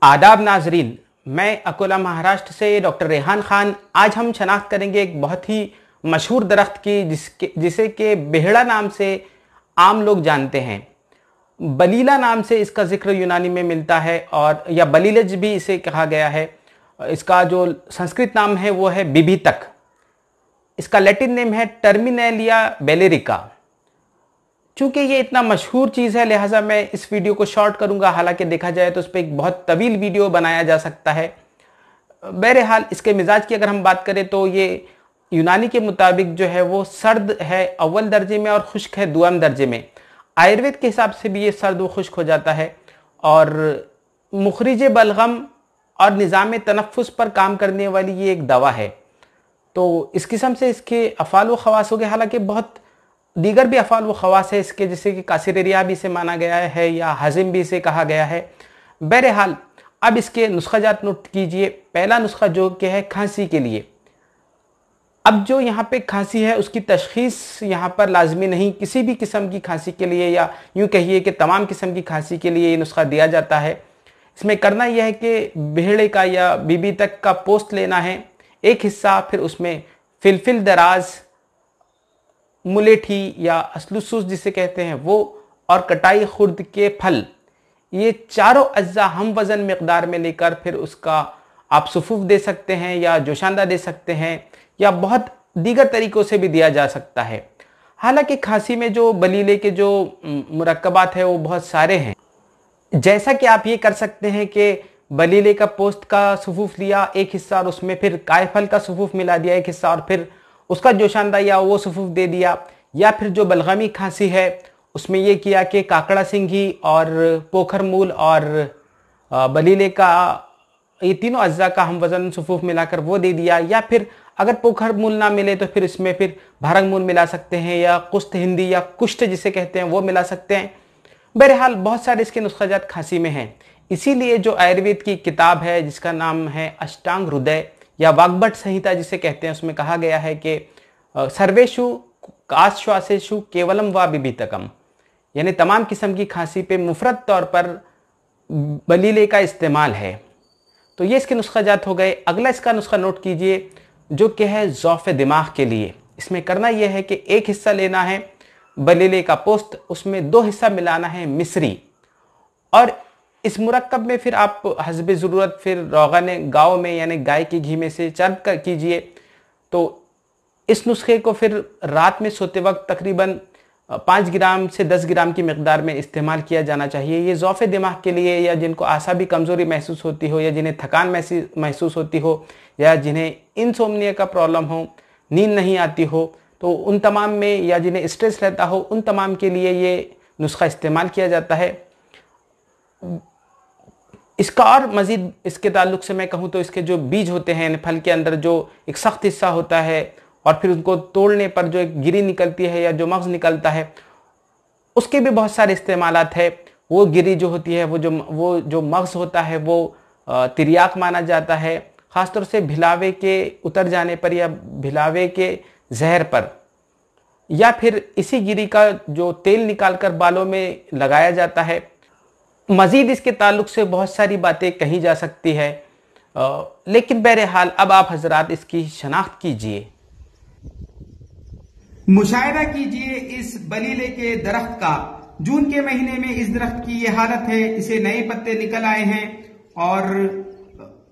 आदाब नाजरीन, मैं अकोला महाराष्ट्र से डॉक्टर रेहान खान। आज हम शनाख्त करेंगे एक बहुत ही मशहूर दरख्त की जिसे के बेहड़ा नाम से आम लोग जानते हैं। बलीला नाम से इसका जिक्र यूनानी में मिलता है और या बलीलज भी इसे कहा गया है। इसका जो संस्कृत नाम है वो है बिबितक। इसका लैटिन नेम है टर्मिनेलिया बेलेरिका। चूंकि ये इतना मशहूर चीज़ है लिहाजा मैं इस वीडियो को शॉर्ट करूंगा। हालांकि देखा जाए तो उस पर एक बहुत तवील वीडियो बनाया जा सकता है। बहरहाल इसके मिजाज की अगर हम बात करें तो ये यूनानी के मुताबिक जो है वो सर्द है अव्वल दर्जे में और खुश्क है दुआम दर्जे में। आयुर्वेद के हिसाब से भी ये सर्द व खुश्क हो जाता है और मुखरिज बलगम और निज़ाम तनफ़ुस पर काम करने वाली ये एक दवा है। तो इस किस्म से इसके अफ़ाल व ख़वास हो गए। हालांकि बहुत दीगर भी अफ़ाल व ख़वास है इसके, जैसे कि कासिरिया भी इसे माना गया है या हज़म भी इसे कहा गया है। बहरहाल अब इसके नुस्ख़ाजात नोट कीजिए। पहला नुस्खा जो कि है खांसी के लिए। अब जो यहाँ पे खांसी है उसकी तशख़ीस यहाँ पर लाजमी नहीं। किसी भी किस्म की खांसी के लिए या यूँ कहिए कि तमाम किस्म की खांसी के लिए ये नुस्खा दिया जाता है। इसमें करना यह है कि बेहड़े का या बिबितक का पोस्त लेना है, एक हिस्सा, फिर उसमें फिलफिल दराज, मुलेठी या असलुसूस जिसे कहते हैं वो, और कटाई खुर्द के फल, ये चारों अज्जा हम वज़न मिक़दार में लेकर फिर उसका आप सुफूफ दे सकते हैं या जोशांदा दे सकते हैं या बहुत दीगर तरीक़ों से भी दिया जा सकता है। हालांकि खांसी में जो बलीले के जो मुरक्कबात है वो बहुत सारे हैं। जैसा कि आप ये कर सकते हैं कि बलीले का पोस्त का सुफूफ लिया एक हिस्सा और उसमें फिर कायफल का सुफूफ मिला दिया एक हिस्सा और फिर उसका जोशांदा या वो सुफूफ दे दिया। या फिर जो बलगमी खांसी है उसमें ये किया कि काकड़ा सिंघी और पोखर मूल और बलीले का ये तीनों अज्जा का हम वज़न सुफूफ मिलाकर वो दे दिया। या फिर अगर पोखर मूल ना मिले तो फिर इसमें फिर भारंग मूल मिला सकते हैं या कुश्त हिंदी या कुश्त जिसे कहते हैं वो मिला सकते हैं। बहरहाल बहुत सारे इसके नुस्खाजात खांसी में हैं। इसीलिए जो आयुर्वेद की किताब है जिसका नाम है अष्टांग हृदय या वाग्भट संहिता जिसे कहते हैं, उसमें कहा गया है कि सर्वेषु आश्वासेषु केवलम व बिबितकम, यानी तमाम किस्म की खांसी पे मुफरद तौर पर बलीले का इस्तेमाल है। तो ये इसके नुस्खाजात हो गए। अगला इसका नुस्खा नोट कीजिए जो कि है ज़ौफ़ दिमाग के लिए। इसमें करना यह है कि एक हिस्सा लेना है बलीले का पोस्त, उसमें 2 हिस्सा मिलाना है मिस्री, और इस मुरक्कब में फिर आप हस्बे ज़रूरत फिर रोगन गाँव में यानी गाय के घी में से चर्ब कर कीजिए। तो इस नुस्खे को फिर रात में सोते वक्त तकरीबन 5 ग्राम से 10 ग्राम की मिकदार में इस्तेमाल किया जाना चाहिए। ये ज़ौफ़ दिमाग के लिए या जिनको आसाबी कमज़ोरी महसूस होती हो या जिन्हें थकान महसूस होती हो या जिन्हें इंसोम्निया का प्रॉब्लम हो, नींद नहीं आती हो, तो उन तमाम में, या जिन्हें स्ट्रेस रहता हो उन तमाम के लिए ये नुस्खा इस्तेमाल किया जाता है। इसका और मज़ीद इसके ताल्लुक से मैं कहूँ तो इसके जो बीज होते हैं, फल के अंदर जो एक सख्त हिस्सा होता है और फिर उनको तोड़ने पर जो एक गिरी निकलती है या जो मग़ज़ निकलता है, उसके भी बहुत सारे इस्तेमालात है। वो गिरी जो होती है वो जो मग़ज़ होता है वो तिर्याक माना जाता है, ख़ासतौर से भिलावे के उतर जाने पर या भिलावे के जहर पर, या फिर इसी गिरी का जो तेल निकालकर बालों में लगाया जाता है। मज़ीद इसके ताल्लुक से बहुत सारी बातें कही जा सकती है, लेकिन बहरहाल अब आप हजरात इसकी शनाख्त कीजिए, मुशाहिदा कीजिए इस बलीले के दरख्त का। जून के महीने में इस दरख्त की ये हालत है। इसे नए पत्ते निकल आए हैं और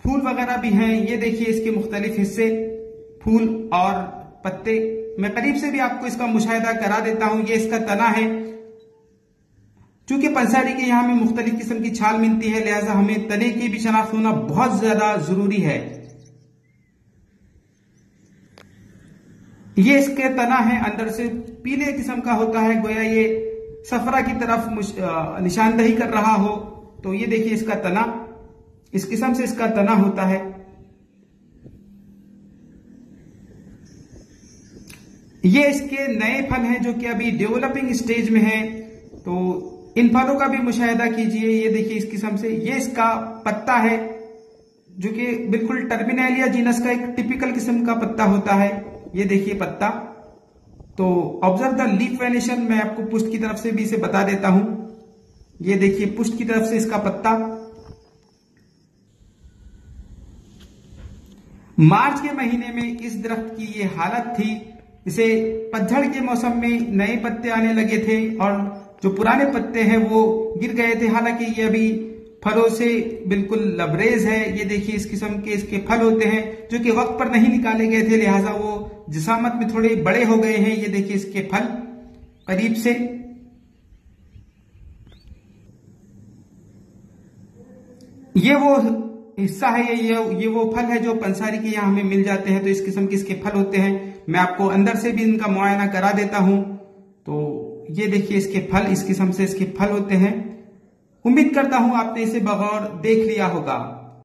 फूल वगैरह भी हैं। ये देखिए इसके मुख्तलिफ हिस्से, फूल और पत्ते। मैं करीब से भी आपको इसका मुशाहिदा करा देता हूं। ये इसका तना है। चूंकि पंसारी के यहाँ में मुख्तलिफ किस्म की छाल मिलती है लिहाजा हमें तने की भी शनाख्त होना बहुत ज्यादा जरूरी है। ये इसके तना है, अंदर से पीले किस्म का होता है, गोया ये सफरा की तरफ निशानदही कर रहा हो। तो ये देखिए इसका तना, इस किस्म से इसका तना होता है। ये इसके नए फल हैं जो कि अभी डेवलपिंग स्टेज में हैं। तो इन फलों का भी मुशाहिदा कीजिए। ये देखिए इस किस्म से ये इसका पत्ता है जो कि बिल्कुल टर्मिनेलिया जीनस का एक टिपिकल किस्म का पत्ता होता है। ये देखिए पत्ता। तो ऑब्जर्व द लीफ वेनेशन, मैं आपको पुष्ट की तरफ से भी इसे बता देता हूं। ये देखिए पुष्ट की तरफ से इसका पत्ता। मार्च के महीने में इस दरख्त की ये हालत थी। इसे पतझड़ के मौसम में नए पत्ते आने लगे थे और जो पुराने पत्ते हैं वो गिर गए थे। हालांकि ये अभी फलों से बिल्कुल लबरेज है। ये देखिए इस किस्म के इसके फल होते हैं जो कि वक्त पर नहीं निकाले गए थे, लिहाजा वो जिसामत में थोड़े बड़े हो गए हैं। ये देखिए इसके फल करीब से, ये वो हिस्सा है, ये वो फल है जो पंसारी के यहाँ हमें मिल जाते हैं। तो इस किस्म के इसके फल होते हैं। मैं आपको अंदर से भी इनका मुआयना करा देता हूं। तो ये देखिए इसके फल, इस किस्म से इसके फल होते हैं। उम्मीद करता हूं आपने इसे बगौर देख लिया होगा।